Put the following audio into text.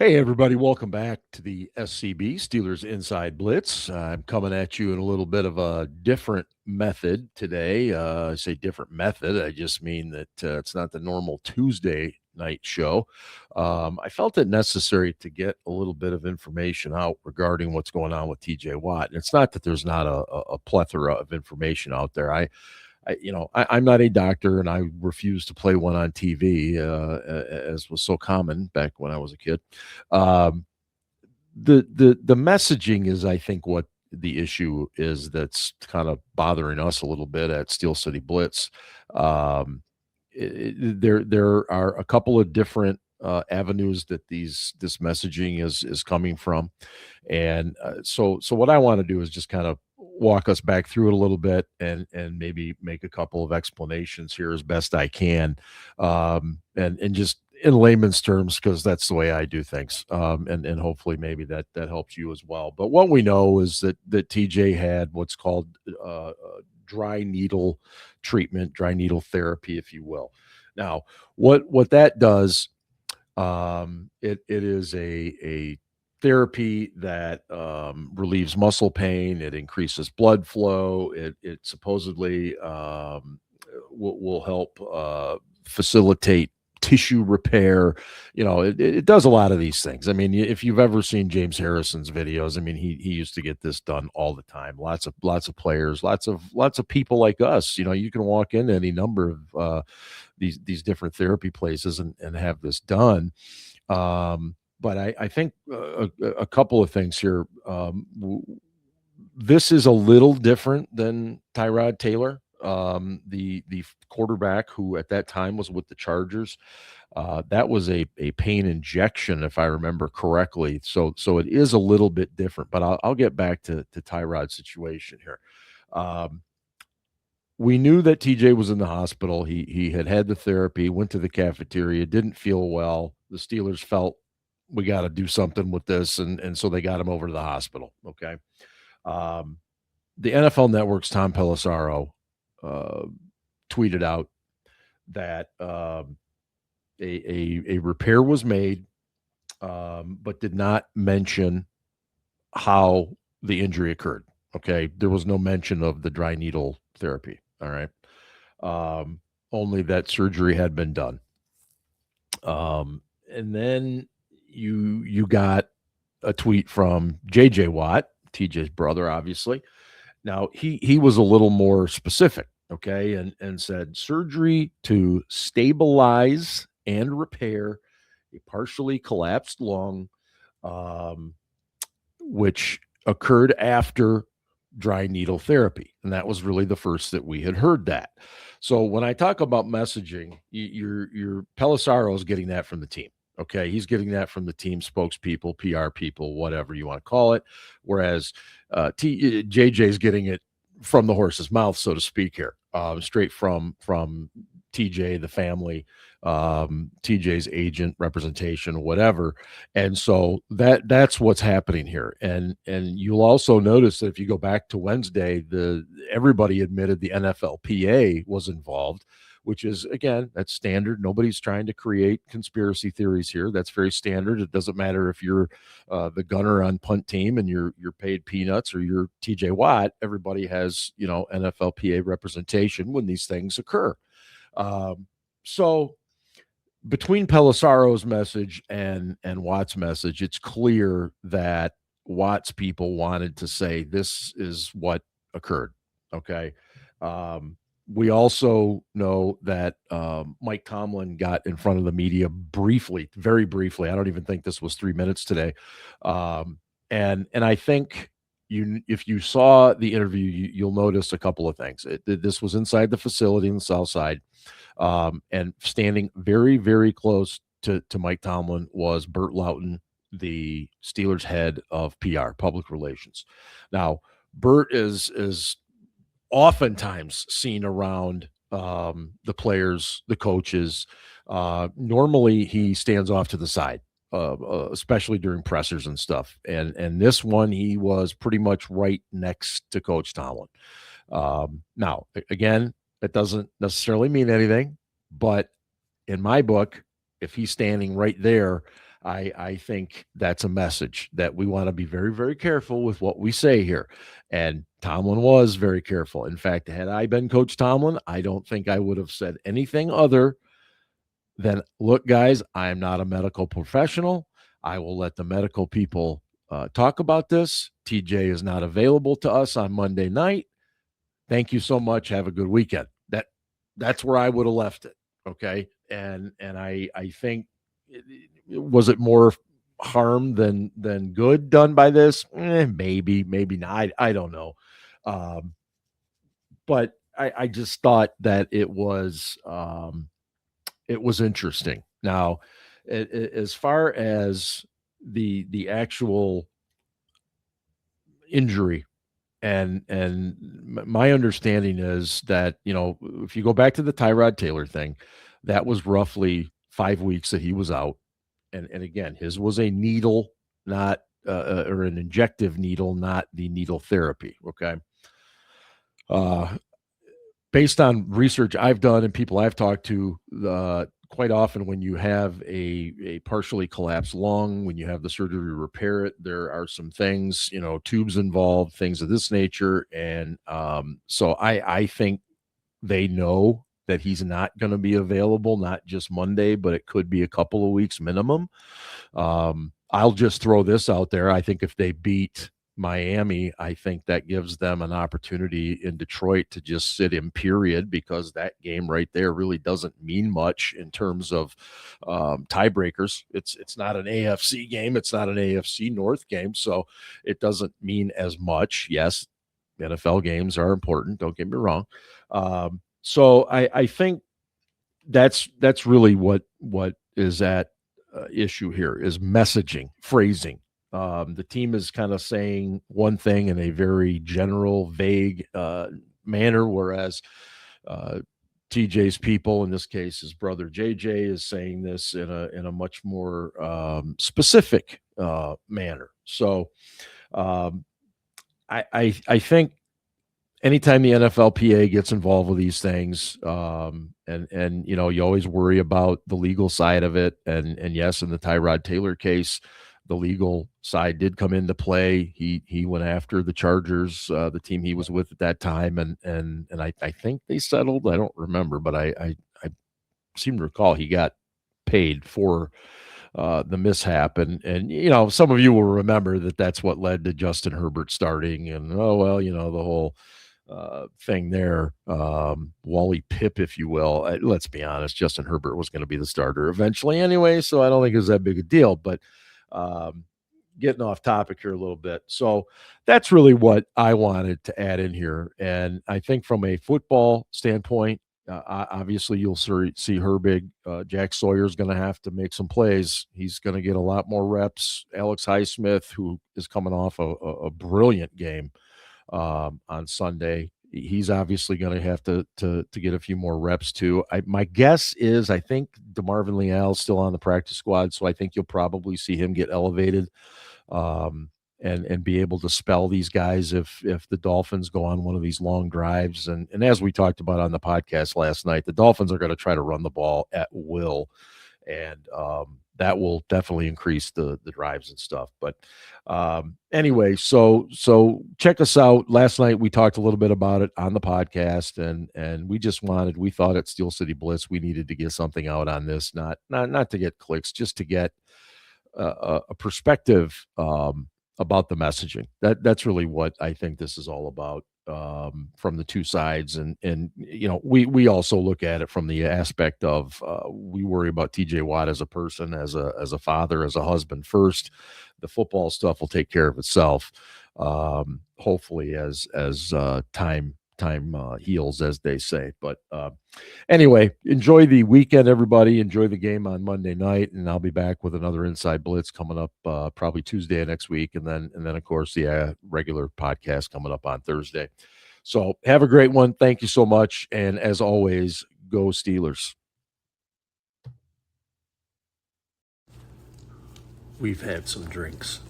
Hey, everybody, welcome back to the SCB Steelers Inside Blitz. I'm coming at you in a little bit of a different method today. I say different method, I just mean that it's not the normal Tuesday night show. I felt it necessary to get a little bit of information out regarding what's going on with TJ Watt. And it's not that there's not a plethora of information out there. I'm not a doctor, and I refuse to play one on TV, as was so common back when I was a kid. Um, the messaging is, I think, what the issue is that's kind of bothering us a little bit at Steel City Blitz. Um, there are a couple of different avenues that this messaging is coming from, and so what I want to do is just kind of walk us back through it a little bit and maybe make a couple of explanations here as best I can, and just in layman's terms, because that's the way I do things, and hopefully maybe that helps you as well. But what we know is that TJ had what's called dry needle treatment, dry needle therapy, if you will. Now, what that does, it is a therapy that relieves muscle pain. It increases blood flow. It supposedly will help facilitate tissue repair. It does a lot of these things. I mean, if you've ever seen James Harrison's videos, I mean, he used to get this done all the time. Lots of players, lots of people like us. You can walk into any number of these different therapy places and have this done. But I think a couple of things here. This is a little different than Tyrod Taylor, the quarterback who at that time was with the Chargers. That was a pain injection, if I remember correctly. So it is a little bit different. But I'll get back to Tyrod's situation here. We knew that TJ was in the hospital. He had the therapy, went to the cafeteria, didn't feel well. The Steelers felt we got to do something with this, and so they got him over to the hospital. Okay. Um, the NFL Network's Tom Pelissero uh, tweeted out that a repair was made, but did not mention how the injury occurred. Okay, there was no mention of the dry needle therapy. All right, only that surgery had been done. And then you got a tweet from JJ Watt, TJ's brother, obviously. Now he was a little more specific, okay, and said surgery to stabilize and repair a partially collapsed lung, um, which occurred after dry needle therapy, and that was really the first that we had heard that. So when I talk about messaging, your Pelissaro is getting that from the team. Okay, he's getting that from the team spokespeople, PR people, whatever you want to call it. Whereas JJ's getting it from the horse's mouth, so to speak, here, straight from TJ, the family, TJ's agent, representation, whatever. And so that's what's happening here. And you'll also notice that if you go back to Wednesday, everybody admitted the NFLPA was involved, which is, again, that's standard. Nobody's trying to create conspiracy theories here. That's very standard. It doesn't matter if you're the gunner on punt team and you're paid peanuts, or you're TJ Watt. Everybody has NFLPA representation when these things occur. So between Pelissaro's message and Watt's message, it's clear that Watt's people wanted to say this is what occurred. Okay. We also know that Mike Tomlin got in front of the media briefly, very briefly. I don't even think this was 3 minutes today. And I think if you saw the interview, you'll notice a couple of things. This was inside the facility on the south side. And standing very, very close to Mike Tomlin was Burt Loughton, the Steelers head of PR, public relations. Now, Burt is oftentimes seen around the players, the coaches. Normally, he stands off to the side, especially during pressers and stuff. And this one, he was pretty much right next to Coach Tomlin. Now, again, that doesn't necessarily mean anything, but in my book, if he's standing right there, I think that's a message that we want to be very, very careful with what we say here. And Tomlin was very careful. In fact, had I been Coach Tomlin, I don't think I would have said anything other than, look, guys, I am not a medical professional. I will let the medical people talk about this. TJ is not available to us on Monday night. Thank you so much. Have a good weekend. That's where I would have left it. Okay. And I think, was it more harm than good done by this? Maybe not. I don't know. But I just thought that it was interesting. Now, as far as the actual injury, and my understanding is that, if you go back to the Tyrod Taylor thing, that was roughly 5 weeks that he was out. And again, his was a needle, not or an injective needle, not the needle therapy. Okay. Based on research I've done and people I've talked to, quite often when you have a partially collapsed lung, when you have the surgery to repair it, there are some things, tubes involved, things of this nature. And so I think they know that he's not going to be available, not just Monday, but it could be a couple of weeks minimum. I'll just throw this out there. I think if they beat Miami, I think that gives them an opportunity in Detroit to just sit him, period, because that game right there really doesn't mean much in terms of tiebreakers. It's not an AFC game. It's not an AFC North game. So it doesn't mean as much. Yes, NFL games are important. Don't get me wrong. So I think that's really what is at issue here is messaging, phrasing. The team is kind of saying one thing in a very general, vague manner, whereas TJ's people, in this case his brother JJ, is saying this in a much more specific manner. So I think anytime the NFLPA gets involved with these things, and you always worry about the legal side of it, and yes, in the Tyrod Taylor case, the legal side did come into play. He went after the Chargers, the team he was with at that time, and I think they settled. I don't remember, but I seem to recall he got paid for the mishap, and some of you will remember that's what led to Justin Herbert starting, and the whole thing there, Wally Pip, if you will. Let's be honest, Justin Herbert was going to be the starter eventually anyway, so I don't think it was that big a deal. But getting off topic here a little bit, so that's really what I wanted to add in here. And I think from a football standpoint, obviously you'll see Herbig. Jack Sawyer's going to have to make some plays. He's going to get a lot more reps. Alex Highsmith, who is coming off a brilliant game on Sunday, he's obviously going to have to get a few more reps too. My guess is I think DeMarvin Leal's still on the practice squad, so I think you'll probably see him get elevated and be able to spell these guys if the Dolphins go on one of these long drives. And as we talked about on the podcast last night, the Dolphins are going to try to run the ball at will, and that will definitely increase the drives and stuff. But anyway, so check us out. Last night we talked a little bit about it on the podcast, and we thought at Steel City Blitz we needed to get something out on this, not to get clicks, just to get a perspective about the messaging. That's really what I think this is all about, from the two sides. And we also look at it from the aspect of we worry about TJ Watt as a person, as a father, as a husband first. The football stuff will take care of itself, hopefully as time heals, as they say. But anyway, enjoy the weekend, everybody. Enjoy the game on Monday night, and I'll be back with another Inside Blitz coming up probably Tuesday next week, and then of course the regular podcast coming up on Thursday. So have a great one. Thank you so much, and as always, go Steelers. We've had some drinks.